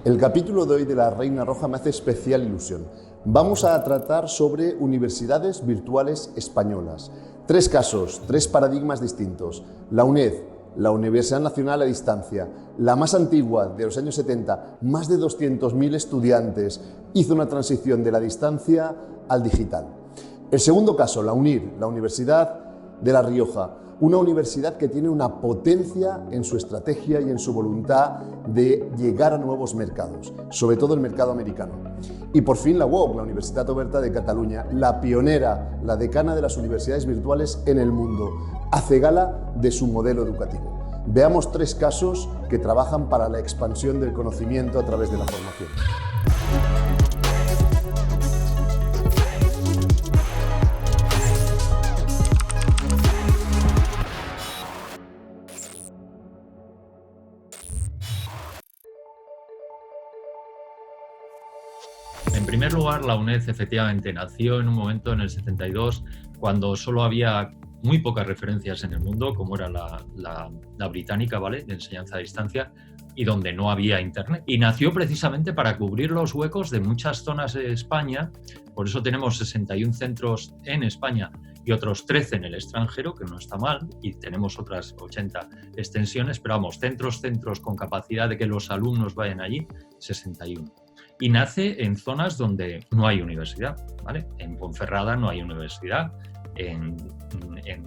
El capítulo de hoy de La Reina Roja me hace especial ilusión. Vamos a tratar sobre universidades virtuales españolas. 3 casos, 3 paradigmas distintos. La UNED, la Universidad Nacional a Distancia, la más antigua, de los años 70, más de 200.000 estudiantes, hizo una transición de la distancia al digital. El segundo caso, la UNIR, la Universidad de La Rioja, una universidad que tiene una potencia en su estrategia y en su voluntad de llegar a nuevos mercados, sobre todo el mercado americano. Y por fin la UOC, la Universitat Oberta de Cataluña, la pionera, la decana de las universidades virtuales en el mundo, hace gala de su modelo educativo. Veamos 3 casos que trabajan para la expansión del conocimiento a través de la formación. En primer lugar, la UNED efectivamente nació en un momento en el 72 cuando solo había muy pocas referencias en el mundo, como era la británica, ¿vale?, de enseñanza a distancia, y donde no había internet. Y nació precisamente para cubrir los huecos de muchas zonas de España. Por eso tenemos 61 centros en España y otros 13 en el extranjero, que no está mal, y tenemos otras 80 extensiones, pero vamos, centros con capacidad de que los alumnos vayan allí, 61. Y nace en zonas donde no hay universidad, ¿vale? En Ponferrada no hay universidad, en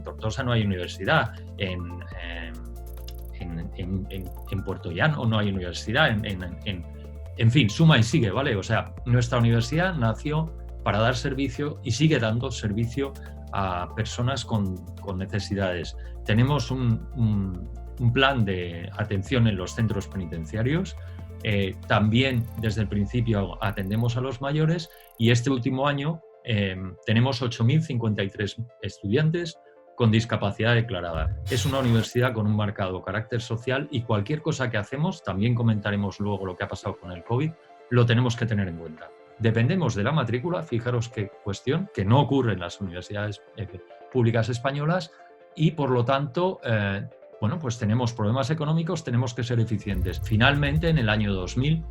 Tortosa no hay universidad, en Puerto Llano no hay universidad, en fin, suma y sigue, ¿vale? O sea, nuestra universidad nació para dar servicio y sigue dando servicio a personas con necesidades. Tenemos un plan de atención en los centros penitenciarios. También desde el principio atendemos a los mayores y este último año tenemos 8.053 estudiantes con discapacidad declarada. Es una universidad con un marcado carácter social y cualquier cosa que hacemos, también comentaremos luego lo que ha pasado con el COVID, lo tenemos que tener en cuenta. Dependemos de la matrícula, fijaros qué cuestión, que no ocurre en las universidades públicas españolas y por lo tanto bueno, pues tenemos problemas económicos, tenemos que ser eficientes. Finalmente, en el año 2000,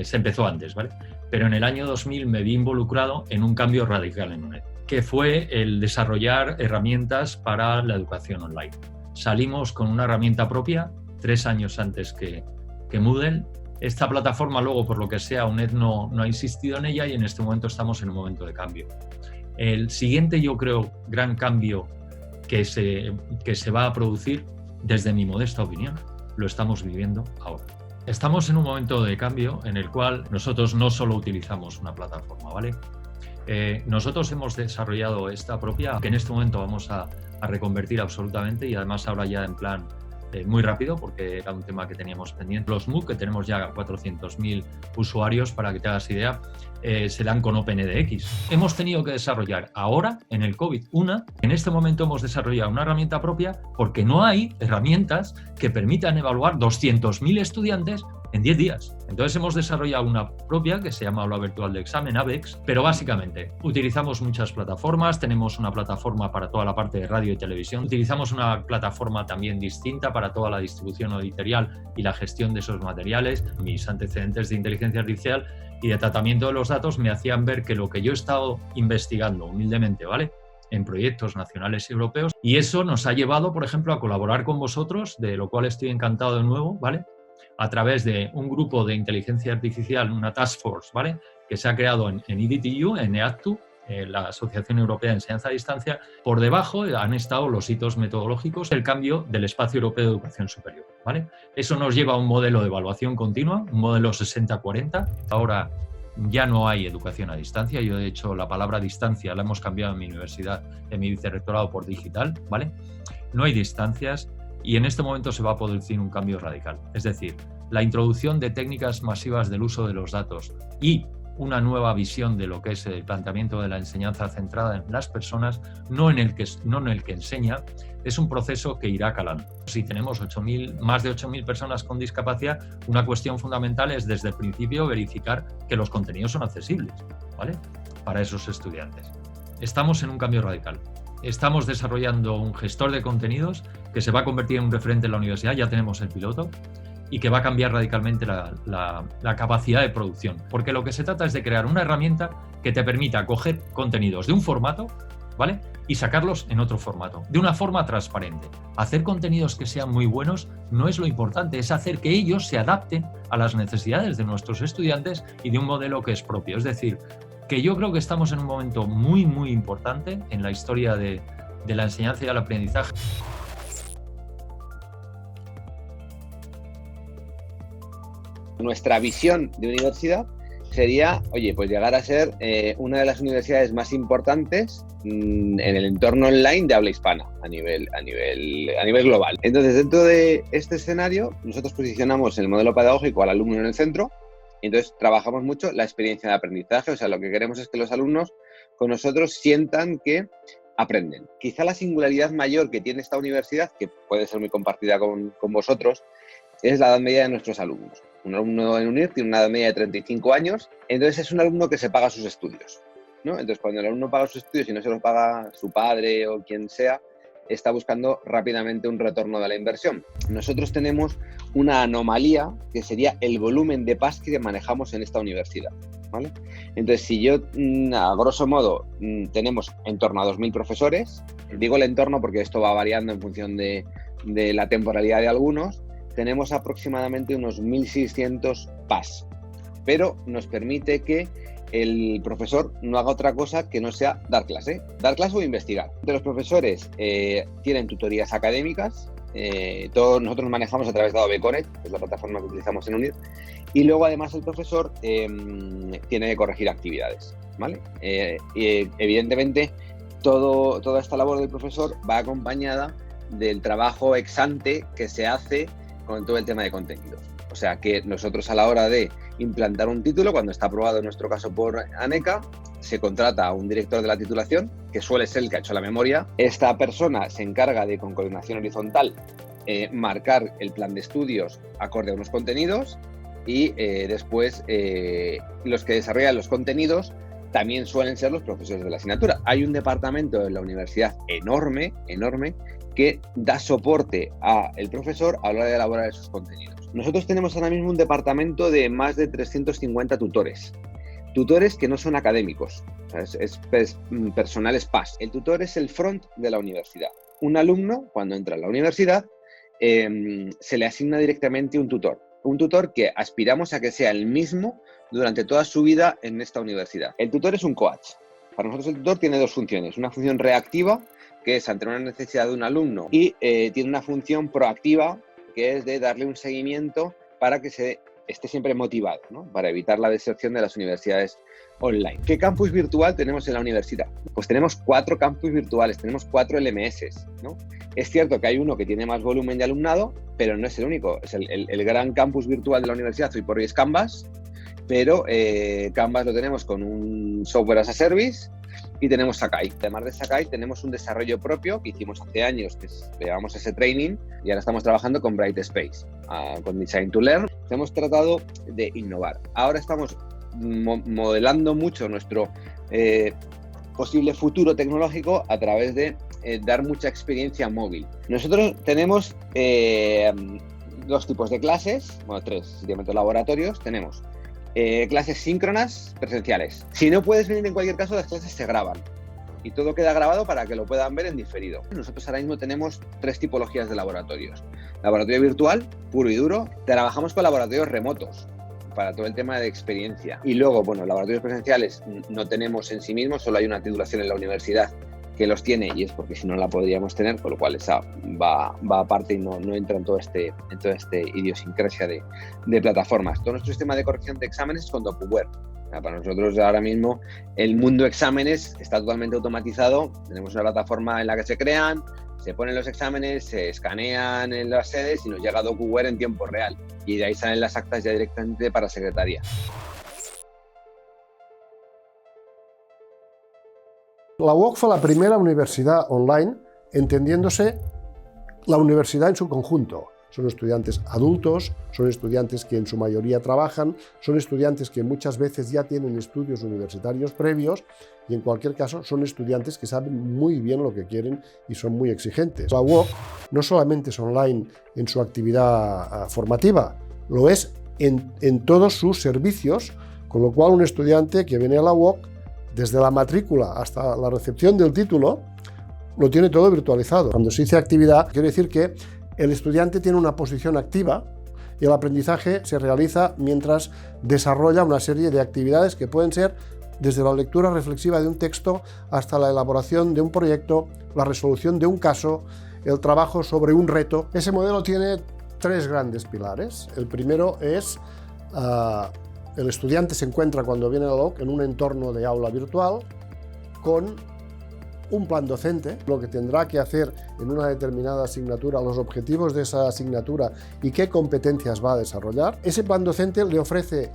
se empezó antes, ¿vale? Pero en el año 2000 me vi involucrado en un cambio radical en UNED, que fue el desarrollar herramientas para la educación online. Salimos con una herramienta propia 3 años antes que Moodle. Esta plataforma luego, por lo que sea, UNED no ha insistido en ella y en este momento estamos en un momento de cambio. El siguiente, yo creo, gran cambio que se va a producir, desde mi modesta opinión, lo estamos viviendo ahora. Estamos en un momento de cambio en el cual nosotros no solo utilizamos una plataforma, ¿vale? Nosotros hemos desarrollado esta propia, que en este momento vamos a reconvertir absolutamente y además ahora ya en plan muy rápido, porque era un tema que teníamos pendiente. Los MOOC, que tenemos ya 400.000 usuarios, para que te hagas idea, se dan con OpenEDX. Hemos tenido que desarrollar ahora, en el COVID, en este momento hemos desarrollado una herramienta propia porque no hay herramientas que permitan evaluar 200.000 estudiantes en 10 días. Entonces hemos desarrollado una propia que se llama Aula Virtual de Examen, AVEX, pero básicamente utilizamos muchas plataformas, tenemos una plataforma para toda la parte de radio y televisión, utilizamos una plataforma también distinta para toda la distribución editorial y la gestión de esos materiales. Mis antecedentes de inteligencia artificial y de tratamiento de los datos me hacían ver que lo que yo he estado investigando humildemente, ¿vale?, en proyectos nacionales y europeos, y eso nos ha llevado, por ejemplo, a colaborar con vosotros, de lo cual estoy encantado de nuevo, ¿vale?, a través de un grupo de inteligencia artificial, una task force, ¿vale?, que se ha creado en EDTU, en EACTU, la Asociación Europea de Enseñanza a Distancia. Por debajo han estado los hitos metodológicos, el cambio del Espacio Europeo de Educación Superior, ¿vale? Eso nos lleva a un modelo de evaluación continua, un modelo 60-40. Ahora ya no hay educación a distancia. Yo, de hecho, la palabra distancia la hemos cambiado en mi universidad, en mi vicerrectorado, por digital, ¿vale? No hay distancias. Y en este momento se va a producir un cambio radical. Es decir, la introducción de técnicas masivas del uso de los datos y una nueva visión de lo que es el planteamiento de la enseñanza centrada en las personas, no en el que enseña, es un proceso que irá calando. Si tenemos más de 8.000 personas con discapacidad, una cuestión fundamental es desde el principio verificar que los contenidos son accesibles, ¿vale?, para esos estudiantes. Estamos en un cambio radical. Estamos desarrollando un gestor de contenidos que se va a convertir en un referente en la universidad, ya tenemos el piloto, y que va a cambiar radicalmente la capacidad de producción. Porque lo que se trata es de crear una herramienta que te permita coger contenidos de un formato, ¿vale?, y sacarlos en otro formato, de una forma transparente. Hacer contenidos que sean muy buenos no es lo importante, es hacer que ellos se adapten a las necesidades de nuestros estudiantes y de un modelo que es propio. Es decir, que yo creo que estamos en un momento muy, muy importante en la historia de la enseñanza y el aprendizaje. Nuestra visión de universidad sería, oye, pues llegar a ser una de las universidades más importantes en el entorno online de habla hispana a nivel global. Entonces, dentro de este escenario, nosotros posicionamos el modelo pedagógico al alumno en el centro. Entonces, trabajamos mucho la experiencia de aprendizaje. O sea, lo que queremos es que los alumnos con nosotros sientan que aprenden. Quizá la singularidad mayor que tiene esta universidad, que puede ser muy compartida con vosotros, es la edad media de nuestros alumnos. Un alumno en UNIR tiene una edad media de 35 años, entonces es un alumno que se paga sus estudios, ¿no? Entonces, cuando el alumno paga sus estudios y no se los paga su padre o quien sea, está buscando rápidamente un retorno de la inversión. Nosotros tenemos una anomalía que sería el volumen de PAS que manejamos en esta universidad, ¿vale? Entonces, si yo, a grosso modo, tenemos en torno a 2.000 profesores, digo el entorno porque esto va variando en función de la temporalidad de algunos, tenemos aproximadamente unos 1.600 PAS, pero nos permite que el profesor no haga otra cosa que no sea dar clase o investigar. Los profesores tienen tutorías académicas, todos nosotros manejamos a través de Adobe Connect, que es la plataforma que utilizamos en UNIR, y luego además el profesor tiene que corregir actividades, ¿vale? Y evidentemente toda esta labor del profesor va acompañada del trabajo ex ante que se hace con todo el tema de contenidos. O sea que nosotros a la hora de implantar un título, cuando está aprobado en nuestro caso por ANECA, se contrata a un director de la titulación, que suele ser el que ha hecho la memoria. Esta persona se encarga de, con coordinación horizontal, marcar el plan de estudios acorde a unos contenidos y después los que desarrollan los contenidos también suelen ser los profesores de la asignatura. Hay un departamento en la universidad enorme, que da soporte al profesor a la hora de elaborar esos contenidos. Nosotros tenemos ahora mismo un departamento de más de 350 tutores. Tutores que no son académicos, es personal PAS. El tutor es el front de la universidad. Un alumno, cuando entra en la universidad, se le asigna directamente un tutor. Un tutor que aspiramos a que sea el mismo durante toda su vida en esta universidad. El tutor es un coach. Para nosotros el tutor tiene dos funciones. Una función reactiva, que es ante una necesidad de un alumno, y tiene una función proactiva, que es de darle un seguimiento para que esté siempre motivado, ¿no? Para evitar la deserción de las universidades online. ¿Qué campus virtual tenemos en la universidad? Pues tenemos 4 campus virtuales, tenemos 4 LMS, ¿no? Es cierto que hay uno que tiene más volumen de alumnado, pero no es el único. Es el gran campus virtual de la universidad hoy por hoy es Canvas, pero Canvas lo tenemos con un software as a service y tenemos Sakai. Además de Sakai tenemos un desarrollo propio que hicimos hace años, que llevamos ese training y ahora estamos trabajando con Brightspace, con Design to Learn. Hemos tratado de innovar. Ahora estamos modelando mucho nuestro posible futuro tecnológico a través de dar mucha experiencia móvil. Nosotros tenemos 2 tipos de clases, bueno, 3 simplemente laboratorios. Tenemos clases síncronas presenciales. Si no puedes venir, en cualquier caso, las clases se graban y todo queda grabado para que lo puedan ver en diferido. Nosotros ahora mismo tenemos 3 tipologías de laboratorios. Laboratorio virtual, puro y duro. Trabajamos con laboratorios remotos para todo el tema de experiencia. Y luego, bueno, laboratorios presenciales no tenemos en sí mismos, solo hay una titulación en la universidad que los tiene y es porque si no la podríamos tener, con lo cual esa va aparte y no entra en todo este idiosincrasia de plataformas. Todo nuestro sistema de corrección de exámenes es con DocuWare. Para nosotros ahora mismo el mundo exámenes está totalmente automatizado. Tenemos una plataforma en la que se crean, se ponen los exámenes, se escanean en las sedes y nos llega DocuWare en tiempo real. Y de ahí salen las actas ya directamente para secretaría. La UOC fue la primera universidad online, entendiéndose la universidad en su conjunto, son estudiantes adultos, son estudiantes que en su mayoría trabajan, son estudiantes que muchas veces ya tienen estudios universitarios previos y en cualquier caso son estudiantes que saben muy bien lo que quieren y son muy exigentes. La UOC no solamente es online en su actividad formativa, lo es en todos sus servicios, con lo cual un estudiante que viene a la UOC, desde la matrícula hasta la recepción del título, lo tiene todo virtualizado. Cuando se dice actividad, quiere decir que el estudiante tiene una posición activa y el aprendizaje se realiza mientras desarrolla una serie de actividades que pueden ser desde la lectura reflexiva de un texto hasta la elaboración de un proyecto, la resolución de un caso, el trabajo sobre un reto. Ese modelo tiene tres grandes pilares. El primero es el estudiante se encuentra cuando viene a la UOC en un entorno de aula virtual con un plan docente, lo que tendrá que hacer en una determinada asignatura, los objetivos de esa asignatura y qué competencias va a desarrollar. Ese plan docente le ofrece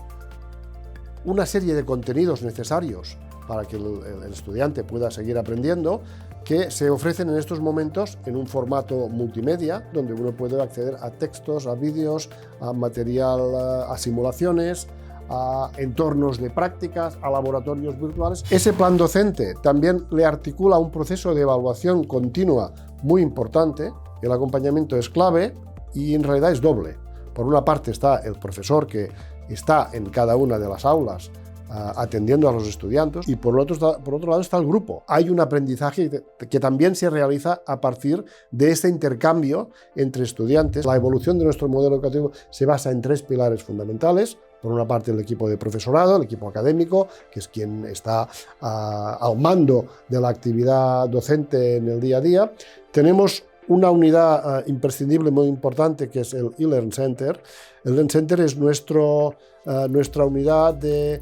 una serie de contenidos necesarios para que el estudiante pueda seguir aprendiendo, que se ofrecen en estos momentos en un formato multimedia, donde uno puede acceder a textos, a vídeos, a material, a simulaciones, a entornos de prácticas, a laboratorios virtuales. Ese plan docente también le articula un proceso de evaluación continua muy importante. El acompañamiento es clave y en realidad es doble. Por una parte está el profesor que está en cada una de las aulas atendiendo a los estudiantes y por otro lado está el grupo. Hay un aprendizaje que también se realiza a partir de este intercambio entre estudiantes. La evolución de nuestro modelo educativo se basa en tres pilares fundamentales. Por una parte el equipo de profesorado, el equipo académico, que es quien está al mando de la actividad docente en el día a día. Tenemos una unidad imprescindible muy importante que es el eLearn Center. El Learn Center es nuestra unidad de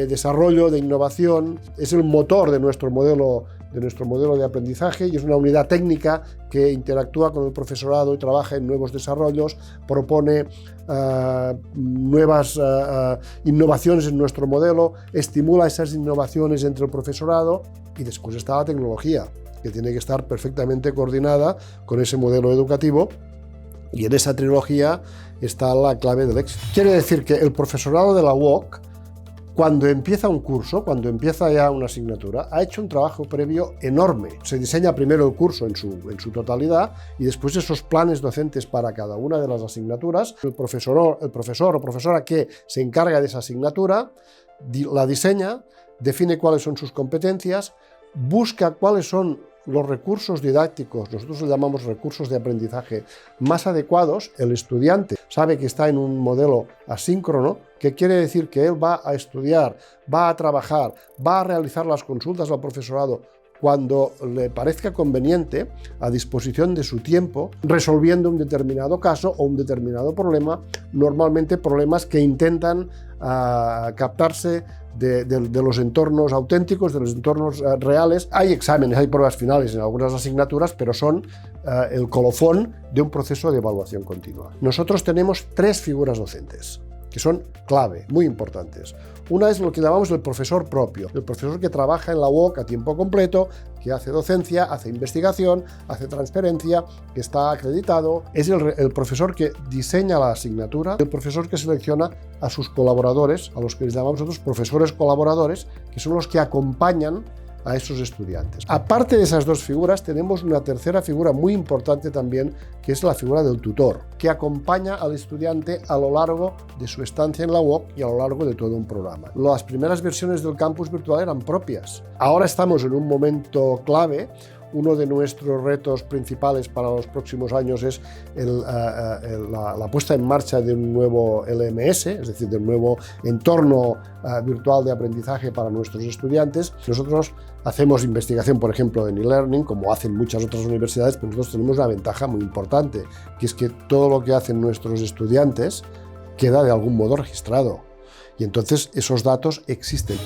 desarrollo, de innovación, es el motor de nuestro modelo de aprendizaje y es una unidad técnica que interactúa con el profesorado y trabaja en nuevos desarrollos, propone nuevas innovaciones en nuestro modelo, estimula esas innovaciones entre el profesorado y después está la tecnología, que tiene que estar perfectamente coordinada con ese modelo educativo y en esa trilogía está la clave del éxito. Quiere decir que el profesorado de la UOC, cuando empieza un curso, cuando empieza ya una asignatura, ha hecho un trabajo previo enorme. Se diseña primero el curso en su totalidad y después esos planes docentes para cada una de las asignaturas. El profesor o profesora que se encarga de esa asignatura la diseña, define cuáles son sus competencias, busca cuáles son los recursos didácticos, nosotros los llamamos recursos de aprendizaje más adecuados. El estudiante sabe que está en un modelo asíncrono, que quiere decir que él va a estudiar, va a trabajar, va a realizar las consultas al profesorado cuando le parezca conveniente, a disposición de su tiempo, resolviendo un determinado caso o un determinado problema, normalmente problemas que intentan captarse de los entornos auténticos, de los entornos reales. Hay exámenes, hay pruebas finales en algunas asignaturas, pero son el colofón de un proceso de evaluación continua. Nosotros tenemos tres figuras docentes que son clave, muy importantes. Una es lo que llamamos el profesor propio, el profesor que trabaja en la UOC a tiempo completo, que hace docencia, hace investigación, hace transferencia, que está acreditado. Es el profesor que diseña la asignatura, el profesor que selecciona a sus colaboradores, a los que les llamamos nosotros profesores colaboradores, que son los que acompañan a esos estudiantes. Aparte de esas dos figuras, tenemos una tercera figura muy importante también, que es la figura del tutor, que acompaña al estudiante a lo largo de su estancia en la UOC y a lo largo de todo un programa. Las primeras versiones del campus virtual eran propias. Ahora estamos en un momento clave. Uno de nuestros retos principales para los próximos años es la puesta en marcha de un nuevo LMS, es decir, de un nuevo entorno virtual de aprendizaje para nuestros estudiantes. Nosotros hacemos investigación, por ejemplo, en e-learning, como hacen muchas otras universidades, pero nosotros tenemos una ventaja muy importante, que es que todo lo que hacen nuestros estudiantes queda de algún modo registrado. Y entonces esos datos existen.